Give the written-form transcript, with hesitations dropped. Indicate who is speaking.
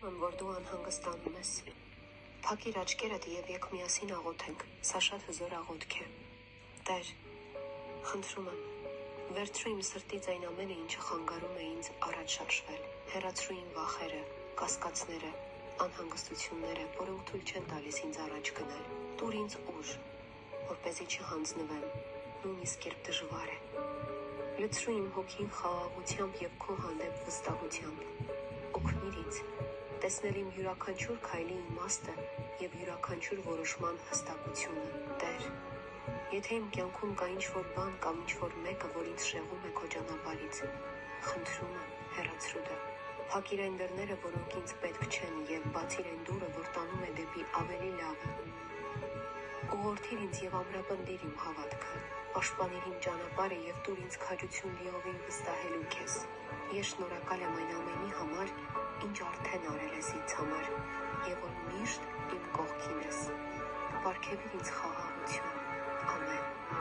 Speaker 1: Զգում եմ, որ դու անհանգստանում ես։ Փակիր աչքերդ և եք միասին աղոթենք, սա շատ հզոր աղոթք է։ Տեր, խնդրում եմ, վերցրու իմ սրտից այն ամենը, ինչը խանգարում է ինձ առաջ շարժվել։ Հեռացրու իմ վախերը, կասկածները, անհանգստությունները, որոնք թույլ չեն տալիս ինձ առաջ գնալ։ Տուր ինձ ուժ, որպեսզի չհանձնվեմ, նույնիսկ երբ դժվար է։ Լցրու իմ հոգին խաղաղությամբ և քո հանդեպ վստահությամբ։ Օգնիր ինձ տեսնել իմ յուրաքանչյուր քայլի իմաստը և յուրաքանչյուր որոշման հստակությունը։ Տեր, եթե իմ կյանքում կա ինչ-որ բան կամ ինչ-որ մեկը, որ ինձ շեղում է քո ճանապարհից, խնդրում եմ, հեռացրու դա։ Փակիր այն դռները, որոնք ինձ պետք չեն, և բացիր այն դուռը, որ տանում է դեպի ավելի լավը։ Ուղղորդիր ինձ և ամրապնդիր իմ հավատքը։ Պաշտպանիր իմ ճանապարհը և տուր ինձ քաջություն լիովին վստահելու քեզ։ Ես շնորհակալ եմ այն ամենի համար, ինչ արդեն արել ես ինձ համար, և որ միշտ իմ կողքին ես։ Պարգևիր ինձ խաղաղություն։ Ամեն։